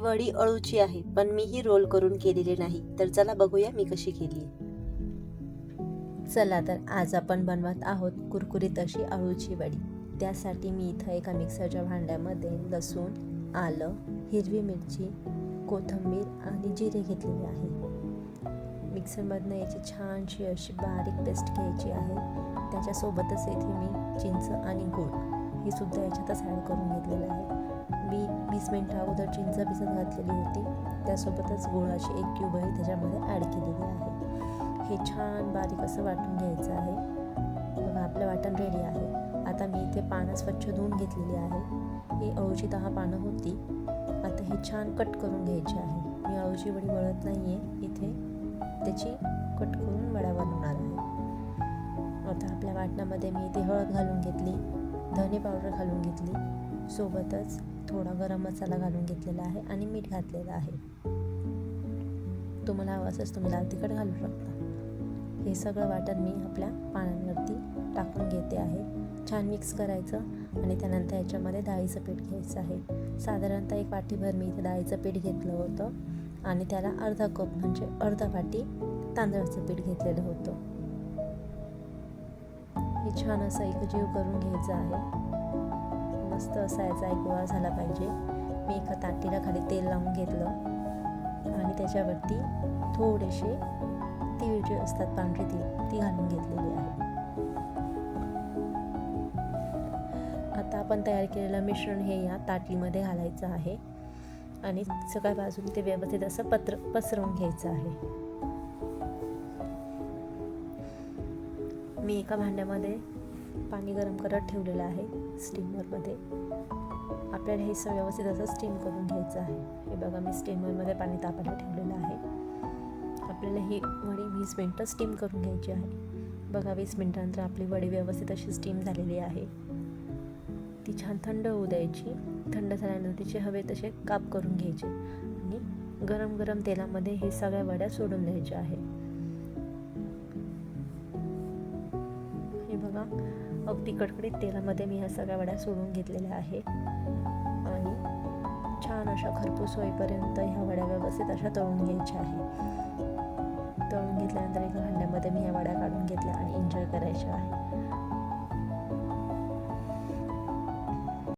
वडी अळूची आहे, पण मी ही रोल करून केलेली नाही. तर चला बघूया मी कशी केली. चला तर आज आपण बनवत आहोत कुरकुरीत अशी अळूची वडी. त्यासाठी मी इथं एका मिक्सरच्या भांड्यामध्ये लसूण, आलं, हिरवी मिरची, कोथिंबीर आणि जिरे घेतलेले आहे. मिक्सरमधनं याची छानशी अशी बारीक पेस्ट घ्यायची आहे. त्याच्यासोबतच इथे मी चिंच आणि गूळ हे सुद्धा याच्यातच ॲड करून घेतलेलं आहे. मी 20 मिनिटं अगोदर चिंच भिजत घातलेली होती, त्यासोबतच गुळाची 1 क्यूबही त्याच्यामध्ये ॲड केलेली आहे. हे छान बारीक असं वाटून घ्यायचं आहे. बघा आपलं वाटण रेडी आहे. आता मी इथे पानं स्वच्छ धुवून घेतलेली आहे. ही अळूची 10 पानं होती. आता हे छान कट करून घ्यायची आहे. मी अळूची वडी वळत नाही आहे, इथे त्याची कट करून वड्या बनवणार आहे. आता आपल्या वाटणामध्ये मी इथे हळद घालून घेतली, धने पावडर घालून घेतली, सोबतच थोडा गरम मसाला घालून घेतलेला आहे आणि मीठ घातलेलं आहे. तुम्हाला हवं असंच तुम्ही लाल तिखट घालू शकता. हे सगळं वाटण मी आपल्या पानांवरती टाकून घेते आहे. छान मिक्स करायचं आणि त्यानंतर याच्यामध्ये डाळीचं पीठ घ्यायचं आहे. साधारणतः 1 वाटीभर मी इथे डाळीचं पीठ घेतलं होतं आणि त्याला अर्धा कप म्हणजे अर्धा वाटी तांदळाचं पीठ घेतलेलं होतं. हे छान असं एकजीव करून घ्यायचं आहे. मस्त असा याचा एक गोळा झाला पाहिजे. मी एका ताटीला खाली तेल लावून घेतलं आणि त्याच्यावरती थोडेसे तीळ जे असतात पांढरे तीळ ती घालून घेतलेली आहे. आता आपण तयार केलेलं मिश्रण हे या ताटलीमध्ये घालायचं आहे आणि सगळ्या बाजून ते व्यवस्थित असं पसरवून घ्यायचं आहे. मी एका भांड्यामध्ये पाणी गरम करत ठेवलेलं आहे स्टीमरमध्ये. आपल्याला हे सगळं व्यवस्थित असं स्टीम करून घ्यायचं आहे. हे बघा मी स्टीमरमध्ये पाणी तापायला ठेवलेलं आहे. आपल्याला ही वडी 20 मिनिटं स्टीम करून घ्यायची आहे. बघा 20 मिनिटानंतर आपली वडी व्यवस्थित अशी स्टीम झालेली आहे. ती छान थंड होऊ द्यायची. थंड झाल्यानंतर तिचे हवे तसे काप करून घ्यायचे आणि गरम गरम तेलामध्ये हे सगळ्या वड्या सोडून द्यायच्या आहे. हे बघा अगदी कडकडीत तेलामध्ये मी ह्या सगळ्या वड्या सोडून घेतलेल्या आहे आणि छान अशा खरपूस होईपर्यंत ह्या वड्या व्यवस्थित अशा तळून घ्यायच्या आहे. तळून घेतल्यानंतर एका भांड्यामध्ये मी ह्या वड्या काढून घेतल्या आणि एन्जॉय करायच्या आहे.